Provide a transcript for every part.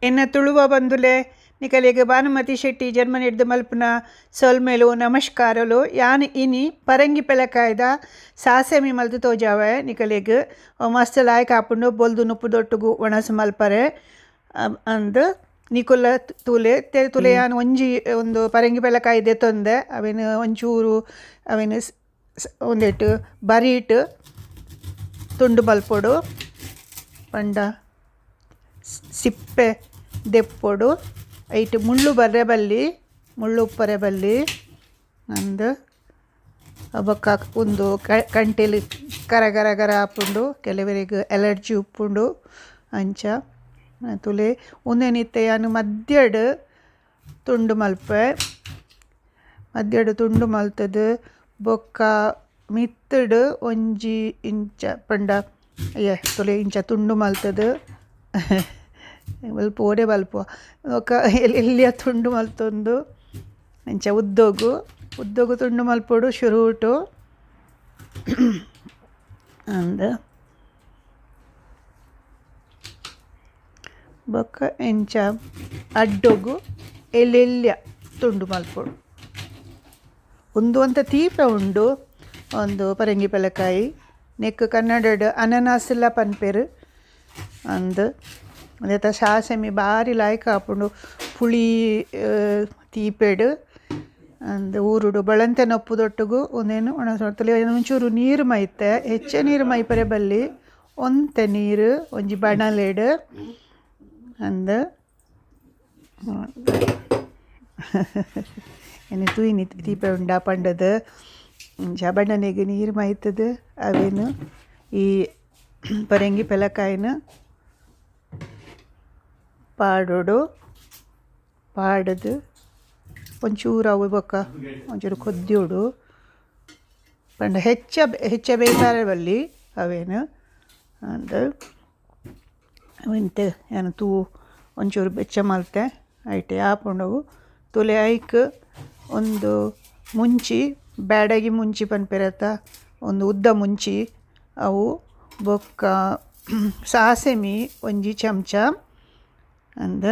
ಎನ್ನ ತುಳುವ ಬಂದುಲೆ ನಿಕಲಿಗೆ ಭಾನುಮತಿ ಶೆಟ್ಟಿ ಜರ್ಮನಿ ಹಿಡ್ದು ಮಲ್ಪುನ ಸೊಲ್ಮೇಲು ನಮಸ್ಕಾರಲು ಯಾನ್ ಇನಿ ಪರಂಗಿ ಪೆಲಕಾಯ್ದ ಸಾಸೆಮಿ ಮಲ್ತು ತೋಜಾವೆ ನಿಕಲಿಗೆ ಮಸ್ತ್ ಲಾಯ್ಕ್ ಹಾಪುಂಡು ಬೊಲ್ದು ನುಪ್ಪು ದೊಟ್ಟುಗು ಒಣಸು ಮಲ್ಪರೆ ಅಂದು ನಿಕುಲ ತುಲೆ ತುಲೆ ಯಾನ್ ಒಂಜಿ ಒಂದು ಪರಂಗಿ ಪೆಲಕಾಯ್ದೆ ತೊಂದೆ ಅವೇನು ಒಂಚೂರು ಅವೇನು ಒಂದೆಟ್ಟು ಬರೀಟ್ ತುಂಡು ಮಲ್ಪೊಡು ಪಂಡ ಸಿಪ್ಪೆ ದೆಪ್ಪೊಡು ಐಟ್ ಮುಳ್ಳು ಬರ್ರೆ ಬಲ್ಲಿ ಮುಳ್ಳು ಉಪ್ಪರೆ ಬಲ್ಲಿ ಅಂದು ಬೊಕ್ಕ ಒಂದು ಕಂಟೆಲಿ ಕರ ಗರ ಗರ ಹಾಪುಂಡು ಕೆಲವರಿಗೆ ಎಲರ್ಜಿ ಉಪ್ಪುಂಡು ಅಂಚ ತುಲೆ ಉಂದೆನಿತ್ತೆ ಯಾನು ಮದ್ಯಡ್ ತುಂಡು ಮಲ್ಪೆ ಮದ್ಯಡ್ ತುಂಡು ಮಲ್ತದು ಬೊಕ್ಕ ಮಿತ್ತಡ್ ಒಂಜಿ ಇಂಚ ಪಂಡ ತುಲೆ ಇಂಚ ತುಂಡು ಮಲ್ತದು ಬಲ್ಪ ಓಡೆ ಬಲ್ಪ ఒక ಎಲ್ಲಿಯ ತುಂಡು ಮಲ್ತೊಂದು ಇಂಚ ಉದ್ದೋಗು ತುಂಡು ಮಲ್ಪೊಡು ಶುರುಟು ಅಂದ ಬೊಕ್ಕ ಇಂಚ ಅಡ್ಡೊಗು ಎಲ್ಲೆಲ್ಯ ತುಂಡು ಮಲ್ಪೊಡು ಒಂದು ಅಂತ ತೀಪ ಉಂಡು ಒಂದು ಪರಂಗಿ ಪೆಲಕಾಯಿ ನೆಕ್ ಕನ್ನಡಡ್ ಅನನಾಸ್ ಎಲ್ಲ ಪನ್ಪೆರು ಅಂದು ಅದೇ ಸಾಸೆಮಿ ಬಾರಿ ಲಾಯ್ಕ್ ಹಾಪುಂಡು ಪುಳಿ ತೀಪೆಡು ಅಂದು ಊರುಡು ಬಳಂತೆ ನೊಪ್ಪು ದೊಟ್ಟುಗು ಒಂದೇನು ಒಣಸೊತ್ತಲಿ ಒಂಚೂರು ನೀರು ಮೈತೆ ಹೆಚ್ಚೆ ನೀರು ಮೈಪರೆ ಬಲ್ಲಿ ಒಂತೆ ನೀರು ಒಂಜಿ ಬಣಲೆಡು ಅಂದು ಏನು ತೂಯಿನಿ ತೀಪೆ ಉಂಡ ಪಂಡದು ಬಣ್ಣನೆಗೆ ನೀರು ಮೈತದು ಅವೇನು ಈ ಪರಂಗಿ ಪೆಲಕಾಯಿನ ಪಾಡದು ಒಂಚೂರು ಅವು ಬೊಕ್ಕ ಒಂಚೂರು ಕೊದ್ದಿಯೋಡು ಪಂಡ ಹೆಚ್ಚ ಬೇಯ್ತಾರೆ ಬಲ್ಲಿ ಅವೇನು ಅಂದು ಅವಂತೆ ಏನು ತೂ ಒಂಚೂರು ಬೆಚ್ಚ ಮಲ್ತೆ ಐಟೆ ಹಾಪುಂಡವು ತುಲೆ ಐಕ್ ಒಂದು ಮುಂಚಿ ಬ್ಯಾಡಗಿ ಮುಂಚಿ ಪನ್ಪೆರತ್ತ ಒಂದು ಉದ್ದ ಮುಂಚಿ ಅವು ಬೊಕ್ಕ ಸಾಸೆಮಿ ಒಂಜಿ ಚಮಚ ಅಂದ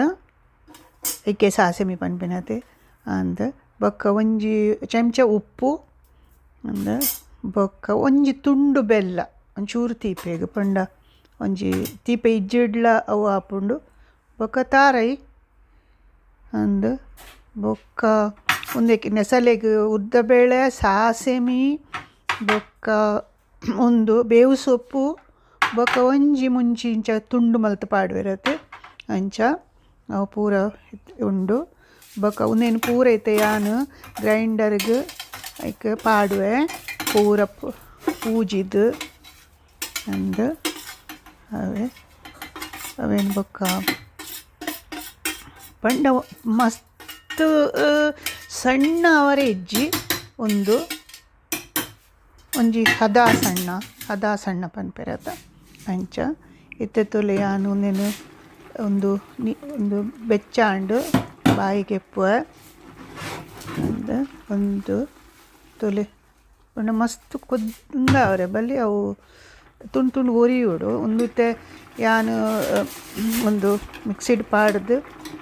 ಇಕ್ಕೆ ಸಾಸೆಮಿ ಪನ್ಪೆನತೆ ಅಂದ ಬೊಕ್ಕ ಒಂಜಿ ಚಮಚ ಉಪ್ಪು ಅಂದ ಬೊಕ್ಕ ಒಂಜಿ ತುಂಡು ಬೆಲ್ಲ ಒಂಚೂರು ತೀಪೆಗ್ ಪಂಡ ಒಂಜಿ ತೀಪೆ ಇಜ್ಜಿಡ್ಲ ಅವು ಹಾಪುಂಡು ಬೊಕ್ಕ ತಾರೈ ಅಂದು ಬೊಕ್ಕ ಒಂದಕ್ಕೆ ನೆಸಲೆಗ್ ಉದ್ದಬೇಳೆ ಸಾಸೆಮಿ ಬೊಕ್ಕ ಒಂದು ಬೇವು ಸೊಪ್ಪು ಬೊಕ್ಕ ಒಂಜಿ ಮುಂಚಿ ಇಂಚ ತುಂಡು ಮಲ್ತು ಪಾಡುವೆರತ್ತೆ ಅಂಚ ಅವು ಪೂರ ಉಂಡು ಬೊಕ್ಕ ಒಂದೇನು ಪೂರ ಐತೆ ಯಾನು ಗ್ರೈಂಡರ್ಗೆ ಐಕ್ ಪಾಡುವೆ ಪೂರ ಪೂಜಿದು ಅಂದು ಅವೇನು ಬೊಕ್ಕ ಪಂಡ ಮಸ್ತ್ ಸಣ್ಣ ಅವರೆ ಇಜ್ಜಿ ಒಂಜಿ ಹದ ಸಣ್ಣ ಪನ್ಪೆರತ ಅಂಚ ಇತ್ತೆ ತೊಲೆ ಯಾನು ಒಂದೇನು ಒಂದು ಬೆಚ್ಚಾಂಡು ಬಾಯಿಗೆ ಎಪ್ಪುವ ಒಂದು ತೊಲೆ ಪಂಡ ಮಸ್ತ್ ಕೊದ್ದ ಅವರೆ ಬಲ್ಲಿ ಅವು ತುಂಡು ಒರಿಯೋಡು ಒಂದುತ್ತೆ ಯಾನು ಒಂದು ಮಿಕ್ಸಿಡ್ ಪಾಡ್ದು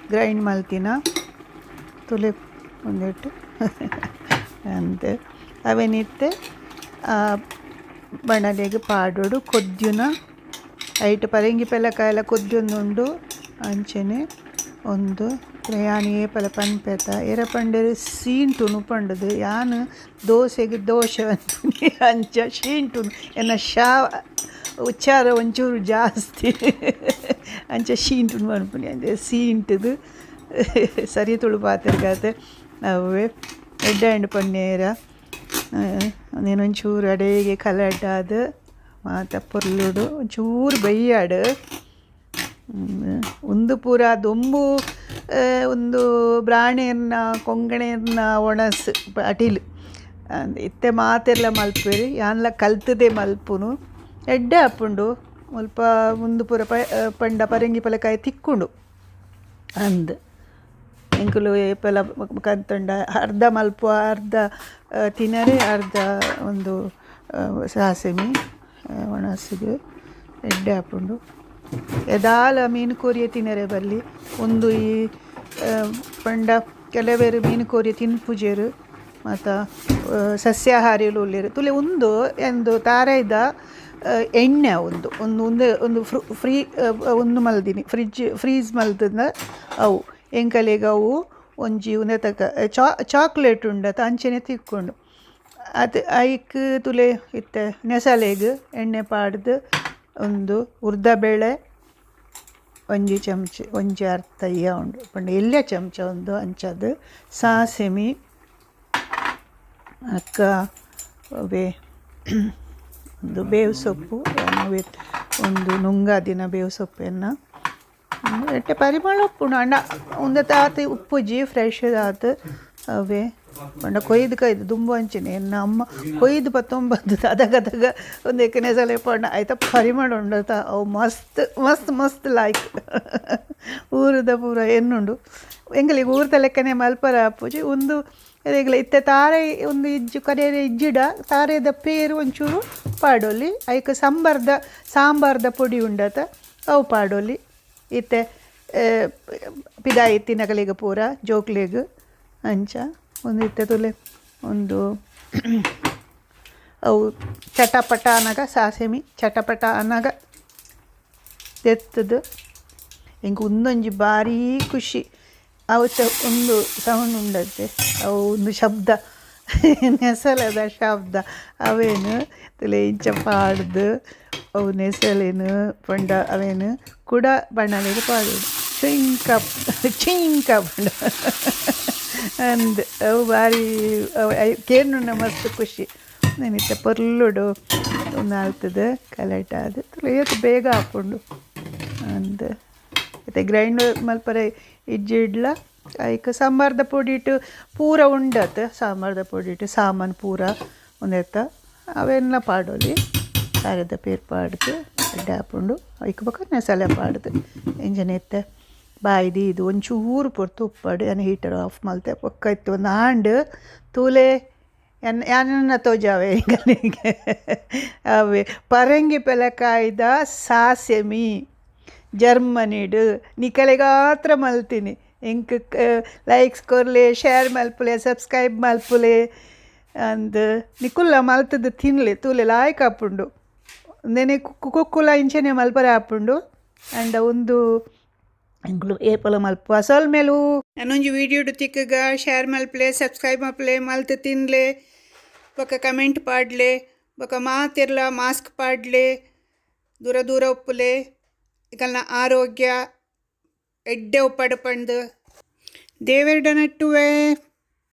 ಗ್ರೈಂಡ್ ಮಲ್ತಿನ ತುಲೆ ಒಂದಿಟ್ಟು ಅಂತೆ ಅವೇನಿತ್ತೆ ಬಣಲೆಗೆ ಪಾಡೋಡು ಕೊದ್ಯುನ ಐಟ್ ಪರಂಗಿ ಪೆಲಕಾಯೆಲ್ಲ ಕೊದ್ಯೊಂದುಂಡು ಅಂಚನೆ ಒಂದು ಯಾನು ಏಪಲ ಪನ್ಪೆತ ಎರ ಪಂಡರು ಸೀಂಟುನು ಪಂಡದು ಯಾನು ದೋಸೆಗೆ ದೋಸೆ ಅಂತೀನಿ ಅಂಚ ಶೀಂಟುನು ಎನ್ನ ಉಚ್ಚಾರ ಒಂಚೂರು ಜಾಸ್ತಿ ಅಂಚ ಶೀಂಟುನು ಪನ್ಪುನಿ ಅಂಚೆ ಸೀಂಟದು ಸರಿ ತುಳು ಪಾತ್ರೆಗಾತೆ ಅವೇ ಎಡ್ಡ ಪನ್ನೀರ ಒಂಚೂರು ಅಡೆಗೆ ಕಲಡ್ಡಾದು ಮಾತ ಪೊರ್ಲುಡು ಒಂಚೂರು ಬೈಯಾಡು ಒಂದು ಪೂರ ದೊಂಬು ಒಂದು ಬ್ರಾಣೆಯನ್ನ ಕೊಂಗಣೆಯನ್ನ ಒಣಸು ಅಟಿಲು ಇತ್ತೆ ಮಾತೆಲ್ಲ ಮಲ್ಪೇರಿ ಯಾನ್ಲ ಕಲ್ತದೆ ಮಲ್ಪುನು ಎಡ್ಡೆ ಹಾಪುಂಡು ಸ್ವಲ್ಪ ಮುಂದು ಪೂರ ಪಂಡ ಪರಂಗಿ ಪಲಕಾಯಿ ತಿಕ್ಕುಂಡು ಅಂದು ಎಂಕುಲು ಏಪಲ ಕಂತಂಡ ಅರ್ಧ ಮಲ್ಪುವ ಅರ್ಧ ತಿನ್ನರೆ ಅರ್ಧ ಒಂದು ಸಾಸೆಮಿ ಒಣಸಿಗೆ ಎಡ್ಡೆ ಹಾಪುಂಡು ಎದಾಲ ಮೀನು ಕೋರಿಯೆ ತಿನ್ನರೆ ಬಲ್ಲಿ ಒಂದು ಈ ಪಂಡ ಕೆಲವೇರು ಮೀನು ಕೋರಿಯೆ ತಿನ್ಪುಜೆರು ಮತ್ತು ಸಸ್ಯಾಹಾರಿಲು ಉಳ್ಳೇರು ತುಲೆ ಒಂದು ಎಂದು ತಾರೆದ ಎಣ್ಣೆ ಒಂದು ಒಂದು ಒಂದೇ ಒಂದು ಫ್ರೀ ಒಂದು ಮಲ್ದಿನಿ ಫ್ರೀಸ್ ಮಲ್ತದ ಅವು ಎಂಕಲೆಗೆ ಅವು ಒಂಜಿ ಉಂದೆ ತಕ ಚಾಕ್ಲೇಟ್ ಉಂಡತ ಅಂಚೆನೆ ತಿಕ್ಕೊಂಡು ಅದು ಐಕ್ ತುಲೆ ಇತ್ತೆ ನೆಸಲೆಗ್ ಎಣ್ಣೆ ಪಾಡ್ದು ಒಂದು ಉರ್ದಬೇಳೆ ಒಂಜಿ ಚಮಚ ಒಂಜಿ ಅರ್ಧಯ್ಯ ಉಂಡು ಪಂಡ ಎಲ್ಲೆ ಚಮಚ ಒಂದು ಅಂಚದು ಸಾಸೆಮಿ ಅಕ್ಕ ಅವೇ ಒಂದು ಬೇವು ಸೊಪ್ಪು ಒಂದು ನುಂಗಾದಿನ ಬೇವು ಸೊಪ್ಪನ್ನು ಎಟ್ಟೆ ಪರಿಮಳ ಉಪ್ಪುಂಡು ಅಣ್ಣ ಒಂದ ತಾತ ಉಪ್ಪುಜಿ ಫ್ರೆಶ್ ಆತು ಅವೇ ಪಂಡ ಕೊಯ್ದು ದುಂಬು ಅಂಚಿನ ಎನ್ನ ಅಮ್ಮ ಕೊಯ್ದು ಪತ್ತೊಂಬತ್ತು ಅದಾಗ ಒಂದು ಎಕ್ಕನೆ ಸಲ ಪಂಡ ಆಯ್ತಾ ಪರಿಮಳ ಉಂಡತ ಅವು ಮಸ್ತ್ ಮಸ್ತ್ ಮಸ್ತ್ ಲಾಯ್ಕ್ ಊರದ ಪೂರ ಎನ್ನುಂಡು ಎಂಗಲಿಗೆ ಊರದ ಲೆಕ್ಕನೆ ಮಲ್ಪರ ಅಪ್ಪುಜಿ ಒಂದು ಅದೆಗ್ಲ ಇತ್ತೆ ತಾರೆ ಒಂದು ಇಜ್ಜು ಕಡೆಯ ಇಜ್ಜಿಡ ತಾರೆದ ಪೇರು ಒಂಚೂರು ಪಾಡೋಲಿ ಐಕ ಸಾಂಬಾರ್ದ ಪೊಡಿ ಉಂಡತ ಅವು ಪಾಡೋಲಿ ಇತ್ತೆ ಪಿದಾಯಿ ತಿನ್ನಗಲಿಗೆ ಪೂರ ಜೋಕ್ಲೆಗ್ ಅಂಚ ಒಂದು ಇತ್ತೆ ತುಲೆ ಒಂದು ಅವು ಚಟಪಟ ಅನ್ನಾಗ ಸಾಸೆಮಿ ಚಟಪಟ ಅನ್ನಾಗ ತೆತ್ತದು ಹಿಂಗೆ ಒಂದೊಂಜಿ ಭಾರೀ ಖುಷಿ ಅವು ಒಂದು ಸೌಂಡ್ ಉಂಡತ್ತೆ ಅವು ಒಂದು ಶಬ್ದ ನೆಸಲದ ಶಬ್ದ ಅವೇನು ತುಲೆ ಇಂಚ ಪಾಡ್ದು ಅವು ನೆಸಲೇನು ಪಂಡ ಅವೇನು ಕೂಡ ಬಣ್ಣಲಿಗೆ ಪಾಡೋದು ಚಿಂಕ ಪಂಡ ಅಂದ್ ಅವು ಭಾರಿ ಕೇನುಂಡ ಮಸ್ತ್ ಖುಷಿ ನೆನಿತ್ತೆ ಪೊರ್ಲುಡು ಒಂದು ಆಲ್ತದ ಕಲೆಕ್ಟ್ ಆದ ತುಳಿಯೋದು ಬೇಗ ಹಾಕೊಂಡು ಅಂದ್ ಮತ್ತು ಗ್ರೈಂಡರ್ ಮಲ್ಪರೆ ಇಜ್ಜಿಡ್ಲ ಐಕ ಸಾಂಬಾರ್ದ ಪೊಡಿ ಇಟ್ಟು ಪೂರ ಉಂಡತ್ ಸಾಂಬಾರ್ದ ಪೊಡಿ ಇಟ್ಟು ಸಾಮಾನು ಪೂರ ಒಂದೆತ್ತ ಅವೆಲ್ಲ ಪಾಡೋಲಿ ಸಾರದ ಪೇರು ಪಾಡ್ದು ಅಡ್ಡೆ ಹಾಕೊಂಡು ಐಕ ಬೇಕಾದ್ರೆ ಮಸಾಲೆ ಪಾಡ್ದು ಎಂಜನೆ ಎತ್ತೆ ಬಾಯ್ದು ಇದು ಒಂಚೂರು ಪೊರ್ತು ಉಪ್ಪಾಡು ಏನು ಹೀಟರ್ ಆಫ್ ಮಲ್ತೆ ಪೊಕ್ಕ ಇತ್ತು ಒಂದು ಹಾಂಡು ತೂಲೆ ಯಾನನ್ನ ತೋಜಾವೆ ಹಿಂಗೆ ಅವೇ ಪರಂಗಿ ಪೆಲಕಾಯ್ದ ಸಾಸೆಮಿ ಜರ್ಮನಿಡು ನಿಕಲೆಗಾತ್ರ ಮಲ್ತೀನಿ ಇಂಕ್ ಲೈಕ್ಸ್ ಕೊರ್ಲೆ ಶೇರ್ ಮಲ್ಪುಲೆ ಸಬ್ಸ್ಕ್ರೈಬ್ ಮಲ್ಪುಲೆ ಅಂದ್ ನಿಕುಲ್ಲ ಮಲ್ತದ್ದು ತಿನ್ಲೆ ತೂಲೆ ಲಾಯ್ಕ್ ಹಾಪುಂಡು ನೆನೆ ಕುಕ್ಕುಲ ಇಂಚೆನೆ ಮಲ್ಪರೆ ಹಾಪುಂಡು ಆ್ಯಂಡ್ ಒಂದು ಎಂಕ್ಲು ಏಪಲ ಮಲ್ಪ ಅಸಲ್ ಮೇಲೂ ನಾನೊಂಜಿ ವೀಡಿಯೋಡು ತಿಕ್ಕಗ ಶೇರ್ ಮಲ್ಪಲೆ ಸಬ್ಸ್ಕ್ರೈಬ್ ಮಲ್ಪಲೆ ಮಲ್ತು ತಿನ್ಲೆ ಬೊಕ ಕಮೆಂಟ್ ಪಾಡ್ಲೆ ಬೊಕ ಮಾತಿರ್ಲ ಮಾಸ್ಕ್ ಪಾಡ್ಲೆ ದೂರ ದೂರ ಉಪ್ಪುಲೆ ಇಕಲ್ನ ಆರೋಗ್ಯ ಎಡ್ಡೆ ಉಪ್ಪಡು ಪಂಡು ದೇವೆರ್ಡ ನಟ್ಟುವೆ.